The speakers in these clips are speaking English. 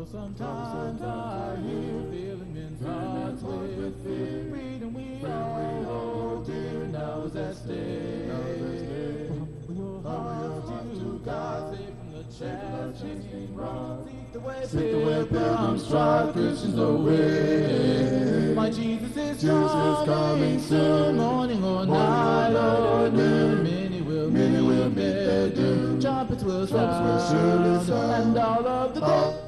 Sometimes I hear feeling men's hearts with fear. Freedom we all hold dear now is at stake. Your heart to God, save from the chasing wrong. Seek the way, pilgrims strive, Christians away. My Jesus is coming soon, morning or night or noon. Many will meet their doom. Trumpets will sound, and all of the day.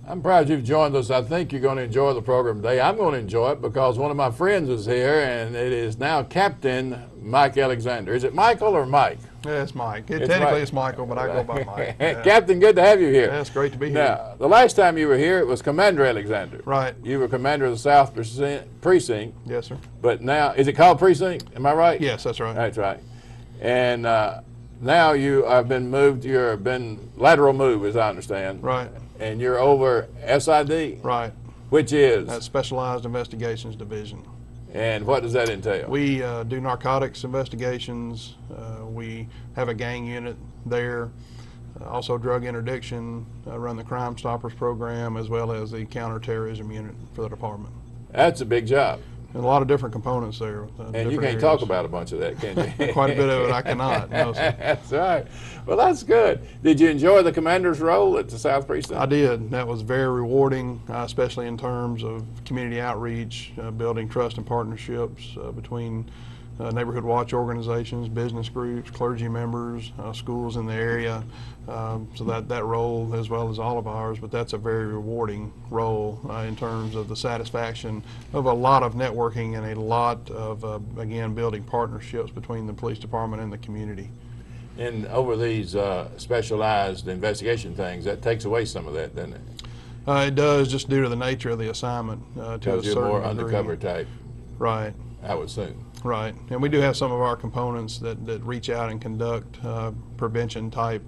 I'm proud you've joined us. I think you're going to enjoy the program today. I'm going to enjoy it because one of my friends is here, and it is now Captain Mike Alexander. Is it Michael or Mike? Yeah, it's Mike. Technically it's Michael, but I go by Mike. Yeah. Captain, good to have you here. Yeah, it's great to be here. Now, the last time you were here, it was Commander Alexander. Right. You were commander of the South Precinct. Yes, sir. But now, is it called Precinct? Am I right? Yes, that's right. That's right. And now you have been moved, you've been lateral move, as I understand. Right. And you're over SID. Right. Which is? That's Specialized Investigations Division. And what does that entail? We do narcotics investigations. We have a gang unit there. Also drug interdiction, run the Crime Stoppers program, as well as the counterterrorism unit for the department. That's a big job. And a lot of different components there. And you can't talk about a bunch of that, can you? Quite a bit of it I cannot. No, sir. That's right. Well, that's good. Did you enjoy the commander's role at the South Precinct? I did. That was very rewarding, especially in terms of community outreach, building trust and partnerships between neighborhood watch organizations, business groups, clergy members, schools in the area. So that role, as well as all of ours, but that's a very rewarding role in terms of the satisfaction of a lot of networking and a lot of, again, building partnerships between the police department and the community. And over these specialized investigation things, that takes away some of that, doesn't it? It does, just due to the nature of the assignment. To a Because you're certain more degree. undercover type. Right. I would assume. Right, and we do have some of our components that reach out and conduct prevention type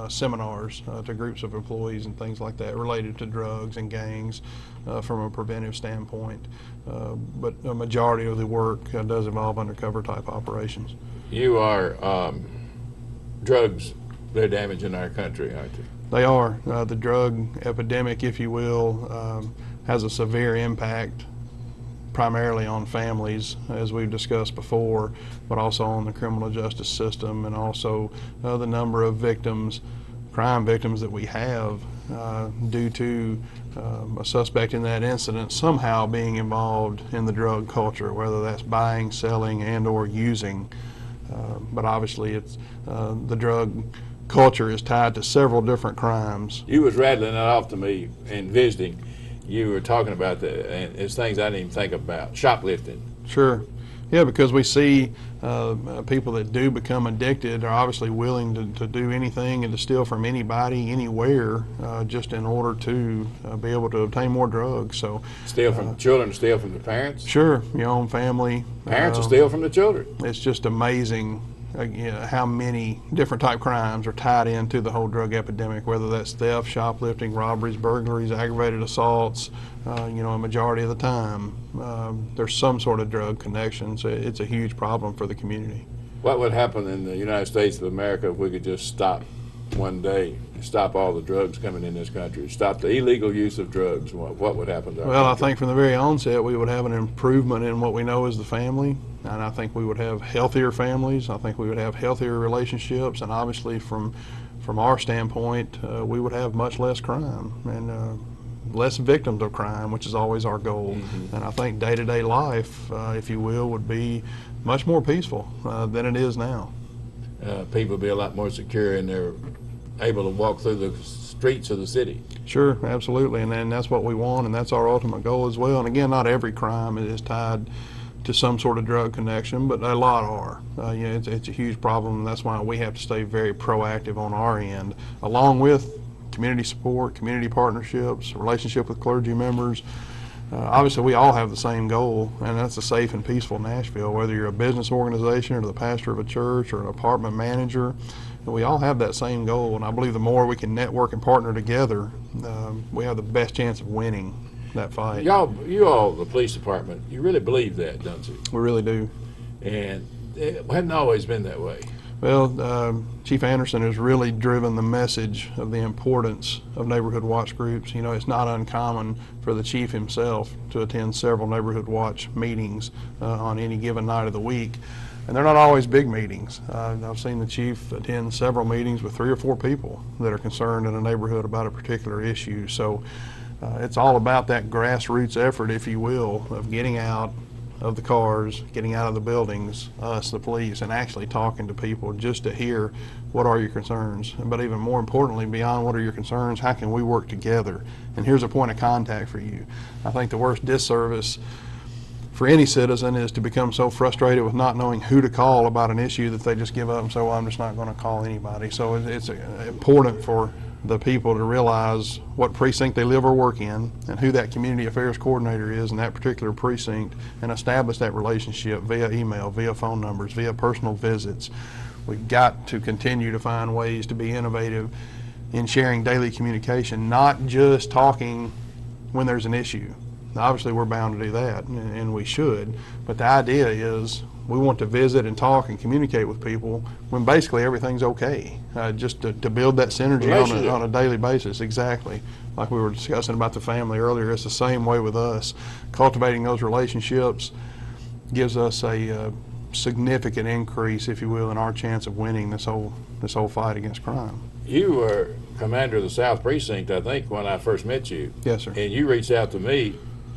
seminars to groups of employees and things like that related to drugs and gangs from a preventive standpoint. But a majority of the work does involve undercover type operations. You are, drugs, they're damaging our country, aren't they? They are. The drug epidemic, if you will, has a severe impact primarily on families, as we've discussed before, but also on the criminal justice system, and also the number of victims, crime victims that we have due to a suspect in that incident somehow being involved in the drug culture, whether that's buying, selling, and or using. But obviously it's the drug culture is tied to several different crimes. You was rattling that off to me in visiting. You were talking about that, and it's things I didn't even think about. Shoplifting. Sure. Yeah, because we see people that do become addicted are obviously willing to do anything and to steal from anybody, anywhere, just in order to be able to obtain more drugs. So steal from the children, steal from the parents? Sure, your own family. Parents will steal from the children. It's just amazing how many different type crimes are tied into the whole drug epidemic, whether that's theft, shoplifting, robberies, burglaries, aggravated assaults. A majority of the time there's some sort of drug connection, so it's a huge problem for the community. What would happen in the United States of America if we could just stop one day, stop all the drugs coming in this country, stop the illegal use of drugs? What would happen to our country? I think from the very onset we would have an improvement in what we know as the family, and I think we would have healthier families. I think we would have healthier relationships, and obviously from our standpoint we would have much less crime and less victims of crime, which is always our goal. Mm-hmm. And I think day-to-day life, if you will, would be much more peaceful than it is now. People would be a lot more secure, and they're able to walk through the streets of the city. Sure, absolutely, and that's what we want, and that's our ultimate goal as well. And again, not every crime is tied to some sort of drug connection, but a lot are. It's a huge problem, and that's why we have to stay very proactive on our end, along with community support, community partnerships, relationship with clergy members. Obviously, we all have the same goal, and that's a safe and peaceful Nashville, whether you're a business organization or the pastor of a church or an apartment manager. We all have that same goal, and I believe the more we can network and partner together, we have the best chance of winning that fight. You all, the police department, you really believe that, don't you? We really do. And it hadn't always been that way. Well, Chief Anderson has really driven the message of the importance of neighborhood watch groups. You know, it's not uncommon for the chief himself to attend several neighborhood watch meetings on any given night of the week. And they're not always big meetings. I've seen the chief attend several meetings with 3 or 4 people that are concerned in a neighborhood about a particular issue. So it's all about that grassroots effort, if you will, of getting out of the cars, getting out of the buildings, us, the police, and actually talking to people just to hear what are your concerns. But even more importantly, beyond what are your concerns, how can we work together? And here's a point of contact for you. I think the worst disservice for any citizen is to become so frustrated with not knowing who to call about an issue that they just give up and say, well, I'm just not going to call anybody. So it's important for the people to realize what precinct they live or work in and who that community affairs coordinator is in that particular precinct, and establish that relationship via email, via phone numbers, via personal visits. We've got to continue to find ways to be innovative in sharing daily communication, not just talking when there's an issue. Obviously, we're bound to do that, and we should, but the idea is we want to visit and talk and communicate with people when basically everything's okay, just to build that synergy on a daily basis. Exactly. Like we were discussing about the family earlier, it's the same way with us. Cultivating those relationships gives us a significant increase, if you will, in our chance of winning this whole fight against crime. You were commander of the South Precinct, I think, when I first met you. Yes, sir. And you reached out to me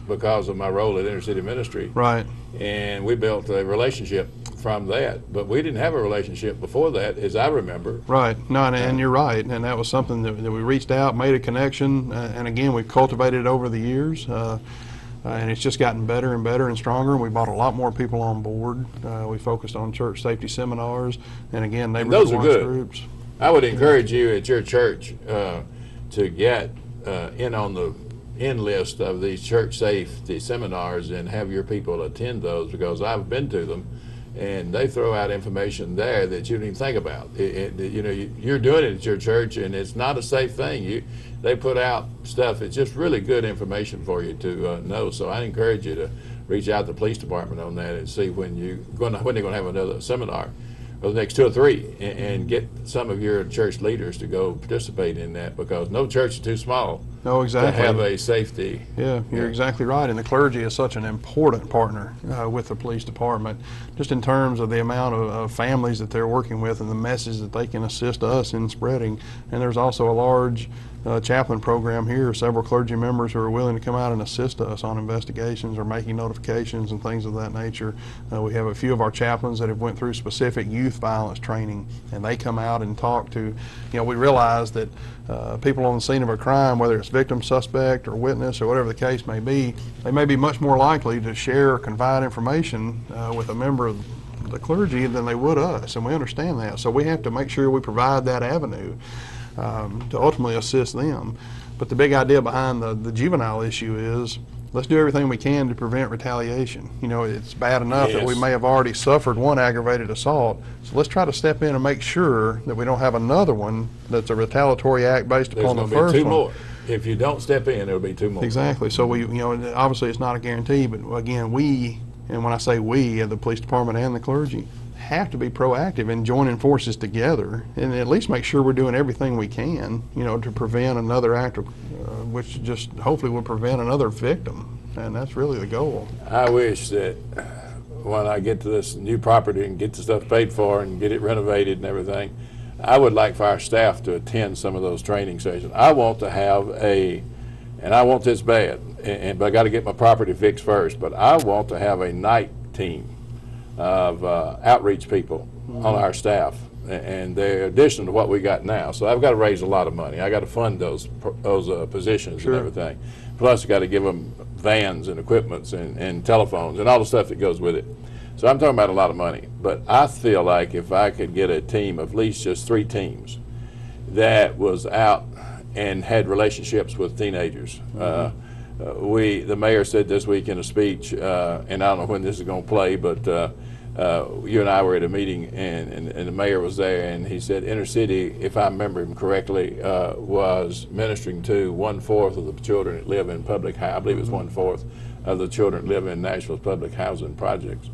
because of my role at Inner City Ministry. Right. And we built a relationship from that. But we didn't have a relationship before that, as I remember. Right. No, and you're right. And that was something that we reached out, made a connection, and again, we've cultivated it over the years. And it's just gotten better and better and stronger. We brought a lot more people on board. We focused on church safety seminars, and again, neighborhood watch groups. I would encourage you at your church to get in on the list of these church safety seminars and have your people attend those, because I've been to them and they throw out information there that you didn't even think about. You know, you're doing it at your church, and it's not a safe thing. They put out stuff. It's just really good information for you to know. So I encourage you to reach out to the police department on that and see when they're going to have another seminar, or the next 2 or 3, and get some of your church leaders to go participate in that, because no church is too small. No, exactly. To have a safety. Yeah, you're exactly right. And the clergy is such an important partner with the police department, just in terms of the amount of families that they're working with and the message that they can assist us in spreading. And there's also a large chaplain program here, several clergy members who are willing to come out and assist us on investigations or making notifications and things of that nature. We have a few of our chaplains that have went through specific youth violence training, and they come out and talk to, we realize that people on the scene of a crime, whether it's victim, suspect, or witness, or whatever the case may be, they may be much more likely to share or confide information with a member of the clergy than they would us, and we understand that. So we have to make sure we provide that avenue to ultimately assist them. But the big idea behind the juvenile issue is, let's do everything we can to prevent retaliation. It's bad enough that we may have already suffered one aggravated assault, so let's try to step in and make sure that we don't have another one that's a retaliatory act based upon the first one. There's going to be 2 more. If you don't step in, there'll be 2 more. Exactly. So we, obviously it's not a guarantee, but again, and when I say we, the police department and the clergy, have to be proactive in joining forces together and at least make sure we're doing everything we can, to prevent another act, which just hopefully will prevent another victim. And that's really the goal. I wish that when I get to this new property and get the stuff paid for and get it renovated and everything, I would like for our staff to attend some of those training sessions. I want to have and I want this bad, but I got to get my property fixed first, but I want to have a night team of outreach people on our staff, and they're additional to what we got now. So I've got to raise a lot of money. I got to fund those positions and everything. Plus, I got to give them vans and equipments and telephones and all the stuff that goes with it. So I'm talking about a lot of money. But I feel like if I could get a team of at least just 3 teams that was out and had relationships with teenagers. The mayor said this week in a speech, and I don't know when this is going to play, but you and I were at a meeting, and the mayor was there, and he said Inner City, if I remember him correctly, was ministering to 1/4 of the children that live in public, I believe it's 1/4 of the children that live in Nashville's public housing projects.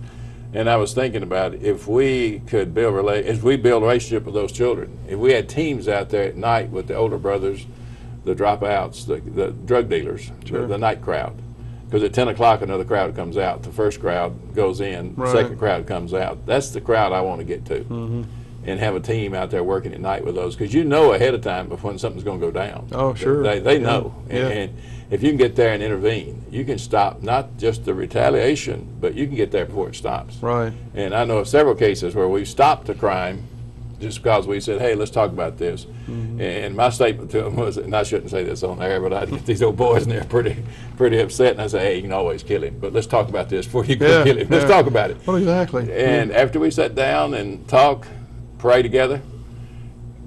And I was thinking about it, if we could build if we build a relationship with those children, if we had teams out there at night with the older brothers, the dropouts, the drug dealers, Sure. the night crowd. Because at 10 o'clock another crowd comes out. The first crowd goes in, the Right. second crowd comes out. That's the crowd I want to get to. And have a team out there working at night with those, because you know ahead of time of when something's going to go down. Oh, sure. They know. Yeah. And if you can get there and intervene, you can stop not just the retaliation, but you can get there before it stops. Right. And I know of several cases where we've stopped a crime just because we said, hey, let's talk about this. And my statement to them was, and I shouldn't say this on air, but I'd get these old boys and they're pretty upset, and I say, hey, you can always kill him, but let's talk about this before you go kill him. Let's talk about it. Well, exactly. And after we sat down and talk, pray together,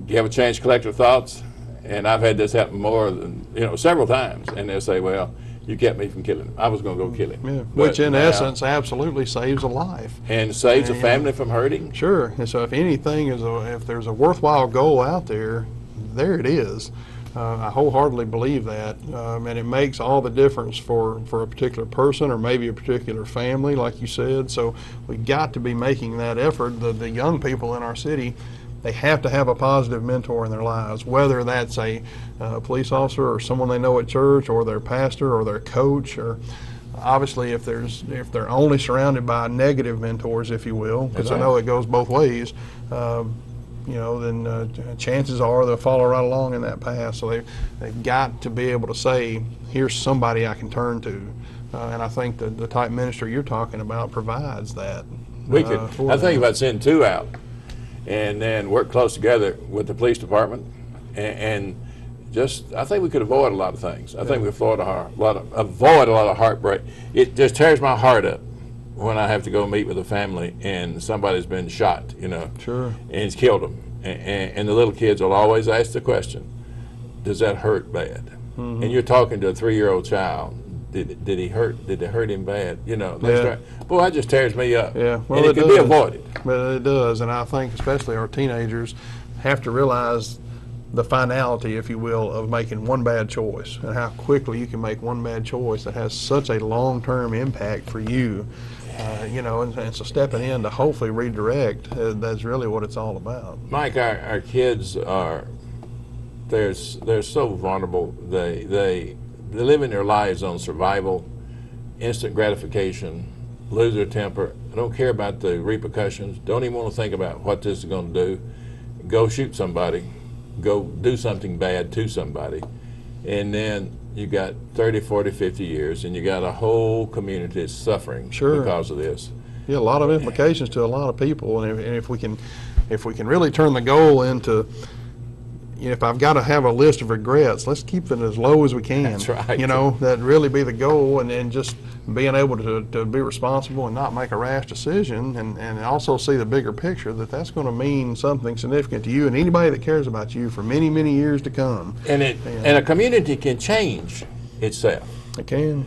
you have a chance to collect your thoughts, and I've had this happen more than, several times, and they'll say, well, you kept me from killing him. I was going to go kill him. Yeah. But Which in now- essence absolutely saves a life. And saves a Yeah. family from hurting. Sure. And so if anything if there's a worthwhile goal out there, there it is. I wholeheartedly believe that, and it makes all the difference for a particular person or maybe a particular family, like you said. So we've got to be making that effort. The young people in our city, they have to have a positive mentor in their lives, whether that's a police officer or someone they know at church or their pastor or their coach, or obviously if they're only surrounded by negative mentors, if you will, because I know it goes both ways. Then chances are they'll follow right along in that path. So they've got to be able to say, here's somebody I can turn to. And I think the type ministry you're talking about provides that. We could. I think about sending two out and then work close together with the police department and just, I think we could avoid a lot of things. I think we avoid a lot of heartbreak. It just tears my heart up when I have to go meet with a family and somebody's been shot, Sure. and it's killed them. And the little kids will always ask the question, does that hurt bad? And you're talking to a 3-year-old child. Did it hurt him bad? Boy, that just tears me up. Yeah. Well, and it could be avoided. But it does, and I think especially our teenagers have to realize the finality, if you will, of making one bad choice and how quickly you can make one bad choice that has such a long-term impact for you. And so stepping in to hopefully redirect, that's really what it's all about. Mike, our kids they're so vulnerable. They live in their lives on survival, instant gratification, lose their temper, don't care about the repercussions, don't even want to think about what this is going to do. Go shoot somebody, go do something bad to somebody, and then you got 30, 40, 50 years, and you got a whole community that's suffering because of this. Yeah, a lot of implications to a lot of people, and if we can really turn the goal into, if I've got to have a list of regrets, let's keep it as low as we can. That's right. That'd really be the goal, and then just being able to be responsible and not make a rash decision, and also see the bigger picture that's going to mean something significant to you and anybody that cares about you for many, many years to come. And a community can change itself. It can.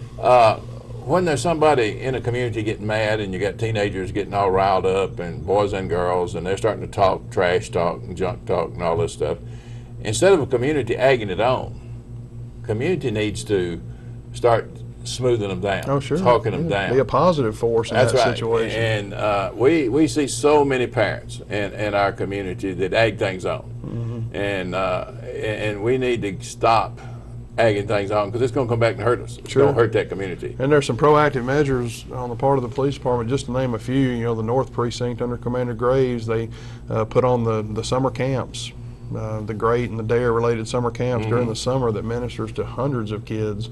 When there's somebody in a community getting mad and you got teenagers getting all riled up and boys and girls and they're starting to talk trash talk and junk talk and all this stuff, instead of a community egging it on, community needs to start smoothing them down, talking them down. Be a positive force in that situation. And we see so many parents in our community that egg things on, and we need to stop egging things on, because it's going to come back and hurt us. It's going to hurt that community. And there's some proactive measures on the part of the police department, just to name a few. The North Precinct under Commander Graves, they put on the summer camps, the GREAT and the DARE related summer camps during the summer that ministers to hundreds of kids,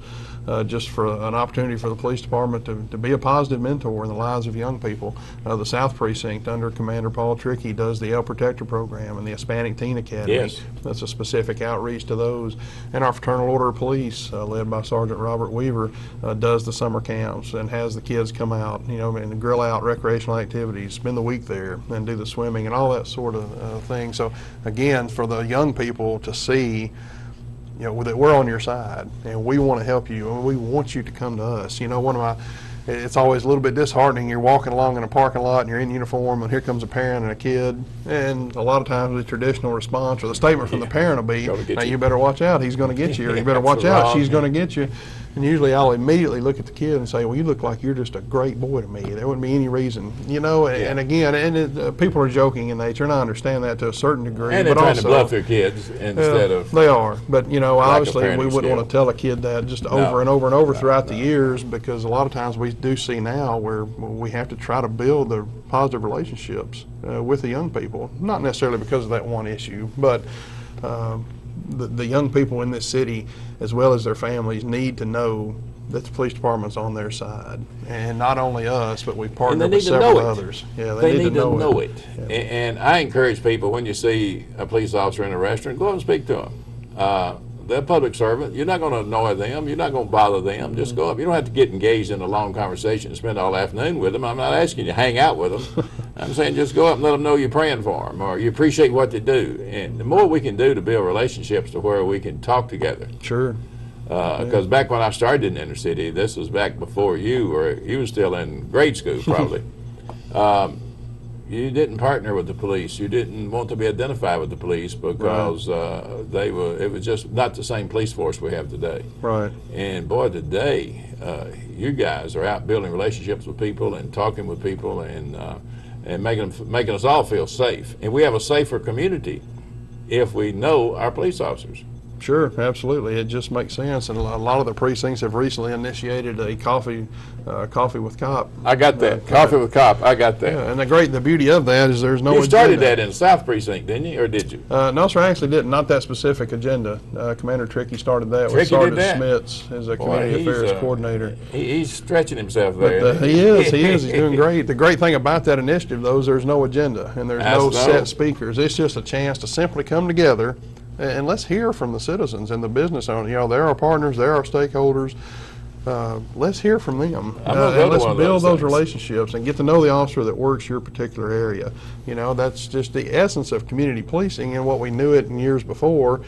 just for an opportunity for the police department to be a positive mentor in the lives of young people. The South Precinct under Commander Paul Trickey does the El Protector program and the Hispanic Teen Academy. Yes. That's a specific outreach to those. And our Fraternal Order of Police, led by Sergeant Robert Weaver, does the summer camps and has the kids come out, and grill out recreational activities, spend the week there and do the swimming and all that sort of thing. So again, for the young people to see that we're on your side and we want to help you and we want you to come to us. It's always a little bit disheartening. You're walking along in a parking lot and you're in uniform and here comes a parent and a kid, and a lot of times the traditional response or the statement from the parent will be, now you better watch out, he's going to get you, or you better watch out, she's going to get you. And usually I'll immediately look at the kid and say, well, you look like you're just a great boy to me. There wouldn't be any reason, you know, and again, people are joking in nature, and I understand that to a certain degree. And they're but trying also, to bluff their kids instead of... They are, but, you know, obviously we parenting wouldn't want skill. to tell a kid that just over and over and over throughout the years, because a lot of times we do see now where we have to try to build the positive relationships with the young people, not necessarily because of that one issue, but the young people in this city, as well as their families, need to know that the police department's on their side, and not only us, but we partner with several others. Yeah, they need to know it. Yeah. And I encourage people, when you see a police officer in a restaurant, go up and speak to them. They're a public servant. You're not going to annoy them. You're not going to bother them. Just go up. You don't have to get engaged in a long conversation and spend all afternoon with them. I'm not asking you to hang out with them. I'm saying just go up and let them know you're praying for them, or you appreciate what they do. And the more we can do to build relationships to where we can talk together. Sure. Because back when I started in the inner city, this was back before you were still in grade school probably. You didn't partner with the police. You didn't want to be identified with the police because it was just not the same police force we have today. Right. And boy, today, you guys are out building relationships with people and talking with people and making us all feel safe. And we have a safer community if we know our police officers. Sure, absolutely. It just makes sense, and a lot of the precincts have recently initiated a coffee with Capt. I got that. Coffee with Capt. I got that. Yeah, and the beauty of that is there's no. You started that in the South Precinct, didn't you, or did you? No, sir, I actually didn't. Not that specific agenda. Commander Tricky started that with Sergeant Smits as a community affairs coordinator. He's stretching himself there. But, he is. He's doing great. The great thing about that initiative, though, is there's no agenda and there's no set speakers. It's just a chance to simply come together. And let's hear from the citizens and the business owners. You know, they're our partners, they're our stakeholders. Let's hear from them. And let's build those relationships and get to know the officer that works your particular area. You know, that's just the essence of community policing and what we knew it in years before.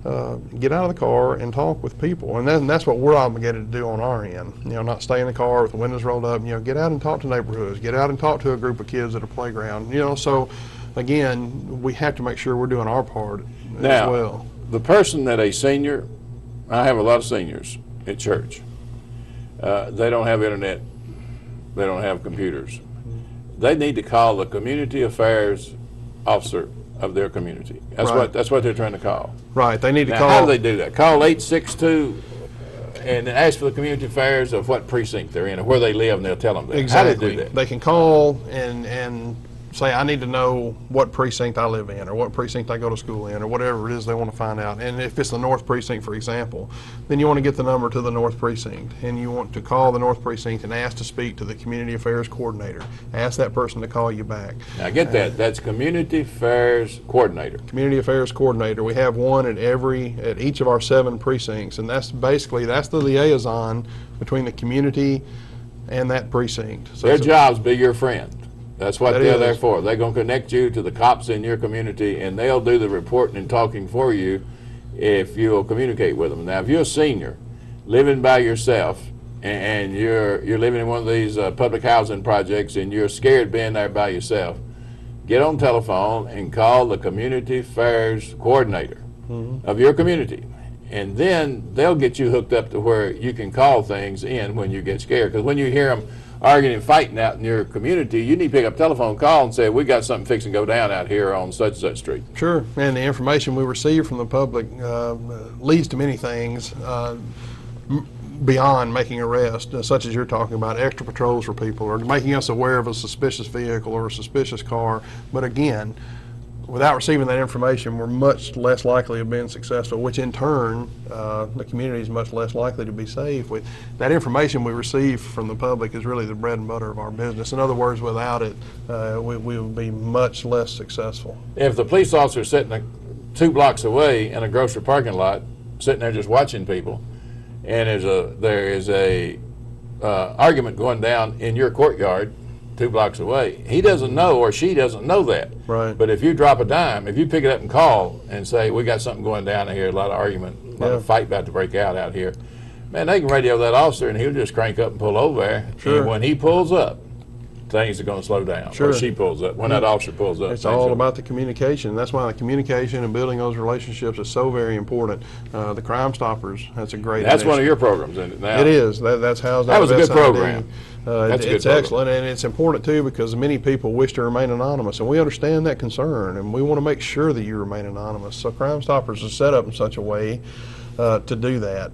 Get out of the car and talk with people. And that's what we're obligated to do on our end. You know, not stay in the car with the windows rolled up. You know, get out and talk to neighborhoods. Get out and talk to a group of kids at a playground. You know, so again, we have to make sure we're doing our part as well. The person that a senior, I have a lot of seniors at church. They don't have internet. They don't have computers. They need to call the community affairs officer of their community. That's what they're trying to call. Right. They need to call. How do they do that? Call 862 and ask for the community affairs of what precinct they're in or where they live, and they'll tell them that. Exactly. How do they do that? They can call and say, I need to know what precinct I live in or what precinct I go to school in or whatever it is they want to find out. And if it's the North Precinct, for example, then you want to get the number to the North Precinct and you want to call the North Precinct and ask to speak to the Community Affairs Coordinator. Ask that person to call you back. Now get that. That's Community Affairs Coordinator. Community Affairs Coordinator. We have one at each of our 7 precincts, and that's the liaison between the community and that precinct. So their jobs be your friend. That's what they're there for. They're going to connect you to the cops in your community, and they'll do the reporting and talking for you if you'll communicate with them. Now, if you're a senior living by yourself and you're living in one of these public housing projects and you're scared being there by yourself, get on telephone and call the Community Affairs Coordinator of your community. And then they'll get you hooked up to where you can call things in when you get scared. Because when you hear them arguing and fighting out in your community, you need to pick up a telephone call and say, we got something fixing to go down out here on such and such street. Sure, and the information we receive from the public leads to many things beyond making arrests, such as you're talking about, extra patrols for people or making us aware of a suspicious vehicle or a suspicious car. But again, without receiving that information, we're much less likely of being successful, which in turn, the community is much less likely to be safe. That information we receive from the public is really the bread and butter of our business. In other words, without it, we would be much less successful. If the police officer is sitting 2 blocks away in a grocery parking lot, sitting there just watching people, and there is a argument going down in your courtyard 2 blocks away, he doesn't know or she doesn't know that. Right. But if you drop a dime, if you pick it up and call and say, we got something going down here, a lot of argument, a lot of fight about to break out here, man, they can radio that officer and he'll just crank up and pull over there. Sure. And when he pulls up, things are going to slow down. Sure. When she pulls up, when that officer pulls up. It's all about the communication. That's why the communication and building those relationships is so very important. The Crime Stoppers, that's a great That's one of initiative. your programs, isn't it? Now, It is. That's housed That out was of a good SID. program. That's a good It's program. excellent, and it's important too because many people wish to remain anonymous, and we understand that concern, and we want to make sure that you remain anonymous. So Crime Stoppers is set up in such a way to do that.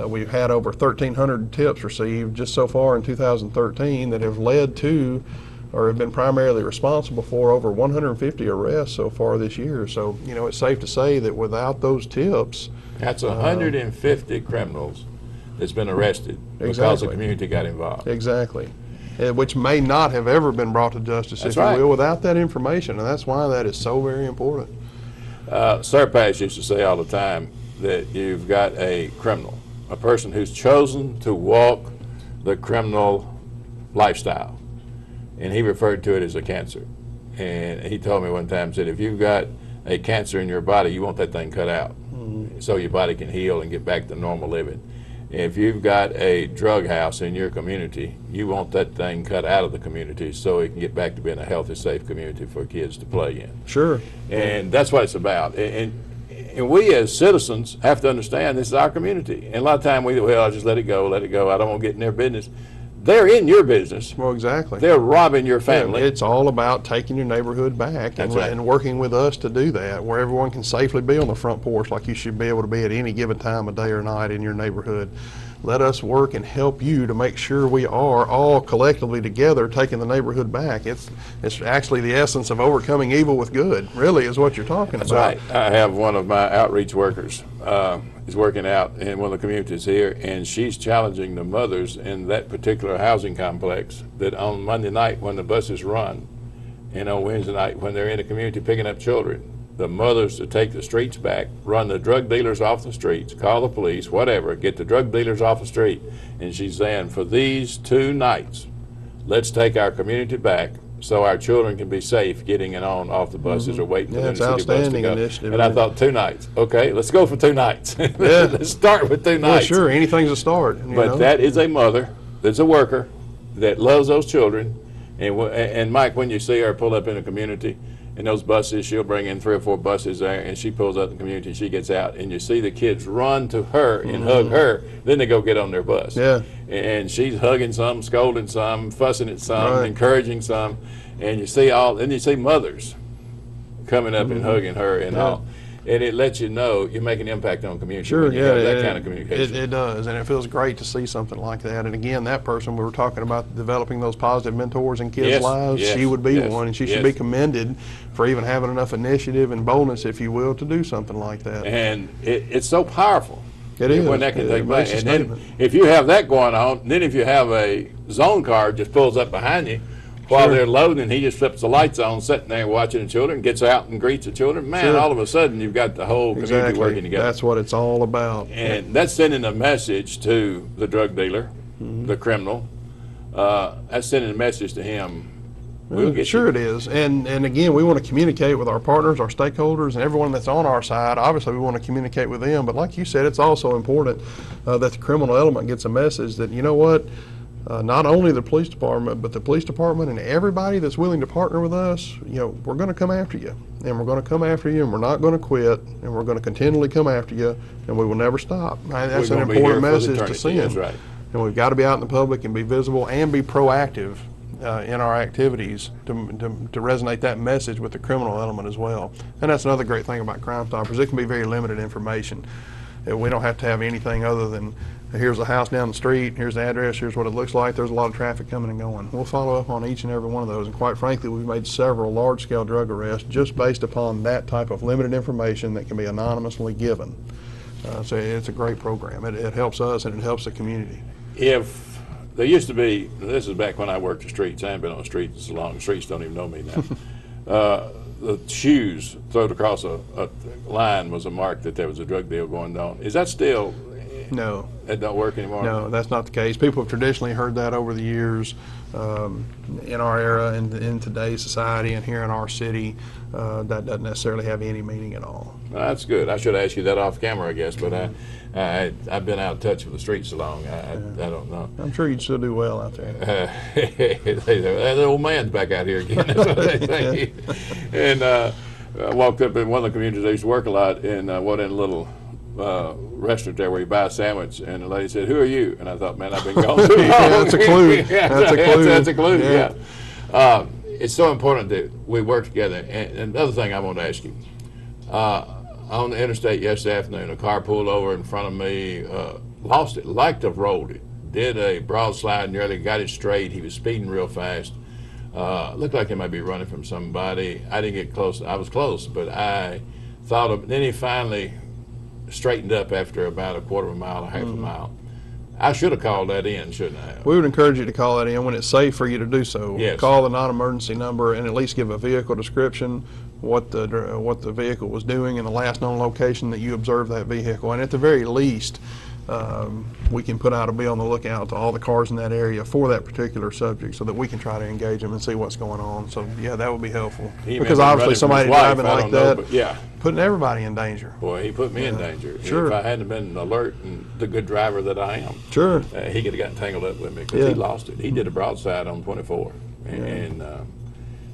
We've had over 1,300 tips received just so far in 2013 that have led to or have been primarily responsible for over 150 arrests so far this year. So, you know, it's safe to say that without those tips, That's 150 criminals that's been arrested because Exactly. the community got involved. exactly, which may not have ever been brought to justice, That's if right. you will, without that information, and that's why that is so very important. Sir Pass used to say all the time that you've got a criminal, a person who's chosen to walk the criminal lifestyle, and he referred to it as a cancer. And he told me one time, said, if you've got a cancer in your body, you want that thing cut out so your body can heal and get back to normal living. If you've got a drug house in your community, you want that thing cut out of the community so it can get back to being a healthy, safe community for kids to play in. Sure. And that's what it's about. And we as citizens have to understand this is our community. And a lot of time well, I'll just let it go, I don't want to get in their business. They're in your business. Well, exactly. They're robbing your family. It's all about taking your neighborhood back That's right. and working with us to do that, where everyone can safely be on the front porch like you should be able to be at any given time of day or night in your neighborhood. Let us work and help you to make sure we are all collectively together taking the neighborhood back. It's actually the essence of overcoming evil with good, really, is what you're talking That's about. right. I have one of my outreach workers is working out in one of the communities here, and she's challenging the mothers in that particular housing complex that on Monday night when the buses run and on Wednesday night when they're in the community picking up children, the mothers to take the streets back, run the drug dealers off the streets, call the police, whatever, get the drug dealers off the street. And she's saying, for these 2 nights, let's take our community back so our children can be safe getting in on off the buses or waiting for Yeah, the it's city bus to outstanding go. initiative, And I isn't it? thought 2 nights. Okay, let's go for 2 nights. Yeah. Let's start with 2 Yeah, nights. sure, anything's a start. You But know? that is a mother that's a worker that loves those children. And Mike, when you see her pull up in a community and those buses, she'll bring in 3 or 4 buses there, and she pulls up in the community, she gets out, and you see the kids run to her and hug her, then they go get on their bus. Yeah. And she's hugging some, scolding some, fussing at some, Right. encouraging some, and you see mothers coming up and hugging her and all. And it lets you know you're making an impact on the community Sure, when you yeah, have that kind of communication. It does, and it feels great to see something like that. And again, that person we were talking about developing those positive mentors in kids' Yes, lives, yes, she would be yes, one, and she yes. should be commended for even having enough initiative and boldness, if you will, to do something like that. And it's so powerful. It is. When that can It take makes place. a And then statement. if you have that going on, then if you have a zone car just pulls up behind you while Sure. they're loading, he just flips the lights on, sitting there watching the children, gets out and greets the children. Man, Sure. all of a sudden you've got the whole community working together. That's what it's all about. And that's sending a message to the drug dealer, the criminal. That's sending a message to him. We'll get Sure you. it is. And again, we want to communicate with our partners, our stakeholders, and everyone that's on our side. Obviously, we want to communicate with them. But like you said, it's also important that the criminal element gets a message that, you know what, not only the police department, but the police department and everybody that's willing to partner with us, you know, we're going to come after you. And we're going to come after you, and we're not going to quit, and we're going to continually come after you, and we will never stop. That's We're an gonna be here important for message to eternity. send. That's right. And we've got to be out in the public and be visible and be proactive in our activities to resonate that message with the criminal element as well. And that's another great thing about Crime Stoppers. It can be very limited information. We don't have to have anything other than here's a house down the street, here's the address, here's what it looks like, there's a lot of traffic coming and going. We'll follow up on each and every one of those, and quite frankly, we've made several large-scale drug arrests just based upon that type of limited information that can be anonymously given. So it's a great program. It helps us and it helps the community. If there used to be, this is back when I worked the streets, I haven't been on the streets so long, the streets don't even know me now. The shoes thrown across a line was a mark that there was a drug deal going on. Is that still No. That don't work anymore? No, that's not the case. People have traditionally heard that over the years. In our era and in today's society and here in our city, that doesn't necessarily have any meaning at all. Well, that's good. I should ask you that off camera, I guess, but I've been out of touch with the streets so long. I don't know. I'm sure you'd still do well out there. The old man's back out here again. That's what they say. And I walked up in one of the communities I used to work a lot, and went in a little restaurant there where you buy a sandwich, and the lady said, "Who are you?" And I thought, man, I've been gone too long. Yeah, that's a clue. Yeah, that's a clue. That's a clue, yeah. It's so important that we work together. And another thing I want to ask you, on the interstate yesterday afternoon, a car pulled over in front of me, lost it, like to have rolled it, did a broad slide, nearly got it straight. He was speeding real fast. Looked like he might be running from somebody. I didn't get close. I was close, but I thought of, then he finally straightened up after about a quarter of a mile or half a mile. I should have called that in, shouldn't I have? We would encourage you to call that in when it's safe for you to do so. Yes. Call the non-emergency number and at least give a vehicle description, what the vehicle was doing, and the last known location that you observed that vehicle. And at the very least, we can put out a be on the lookout to all the cars in that area for that particular subject so that we can try to engage them and see what's going on. So yeah, that would be helpful. Because obviously somebody driving like that, yeah, putting everybody in danger. Boy, he put me in danger. Sure. If I hadn't been alert and the good driver that I am, sure, he could have gotten tangled up with me because he lost it. He did a broadside on 24, and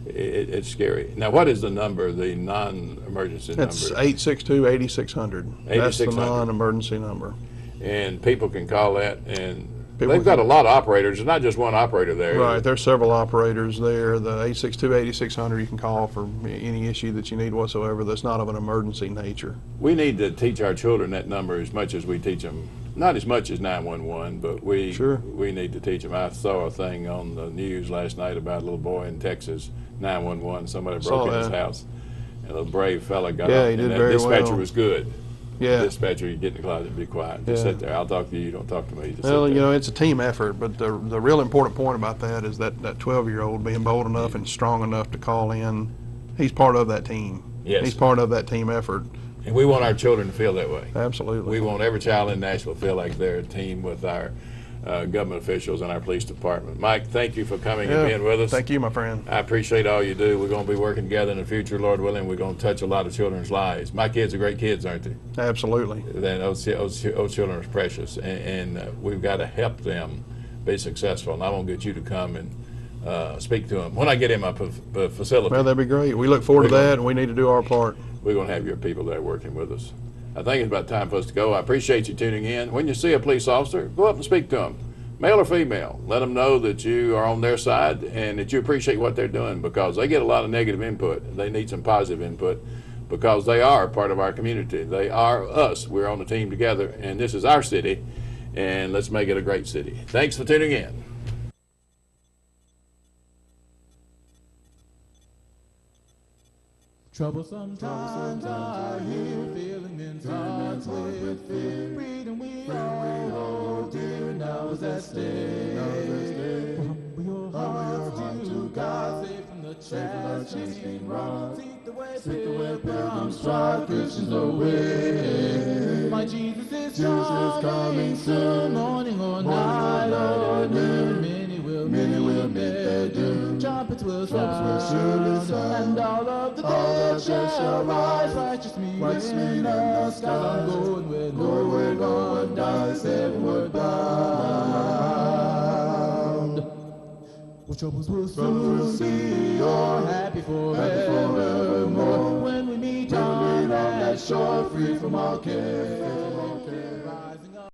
it's scary. Now, what is the number, the non-emergency number? That's 862-8600. That's the non-emergency number. And people can call that, and they've got a lot of operators. There's not just one operator there. Right, there's several operators there. The 862-8600 you can call for any issue that you need whatsoever that's not of an emergency nature. We need to teach our children that number as much as we teach them, not as much as 911, but we need to teach them. I saw a thing on the news last night about a little boy in Texas, 911, somebody broke in his house, and a little brave fella got up, he did and that very dispatcher well. Was good. Yeah. Dispatcher, you get in the closet and be quiet. Just sit there. I'll talk to you. Don't talk to me. Just well, you know, it's a team effort, but the real important point about that is that 12-year-old being bold enough and strong enough to call in, he's part of that team. Yes. He's part of that team effort. And we want our children to feel that way. Absolutely. We want every child in Nashville to feel like they're a team with our government officials and our police department. Mike, thank you for coming and being with us. Thank you, my friend. I appreciate all you do. We're going to be working together in the future, Lord willing. We're going to touch a lot of children's lives. My kids are great kids, aren't they? Absolutely. Those children are precious, and we've got to help them be successful. And I want to get you to come and speak to them when I get in my facility. Well, that'd be great. We look forward to that, and we need to do our part. We're going to have your people there working with us. I think it's about time for us to go. I appreciate you tuning in. When you see a police officer, go up and speak to them, male or female. Let them know that you are on their side and that you appreciate what they're doing, because they get a lot of negative input. They need some positive input because they are part of our community. They are us. We're on the team together, and this is our city, and let's make it a great city. Thanks for tuning in. Troublesome times are here, feeling men's hearts with fear. Freedom we all hold dear, now is at stake. Humble your hearts to God, save from the chastening rod. Seek the way pilgrims trod, Christians away. My Jesus is coming soon, morning or night or noon. Many will meet their doom. Trumpets will sound, and all of the dead shall rise. Righteous men in the skies. I'm going where no one dies, heavenward bound. Well, troubles will soon be o'er, happy forevermore. When we meet on that shore, free from all care.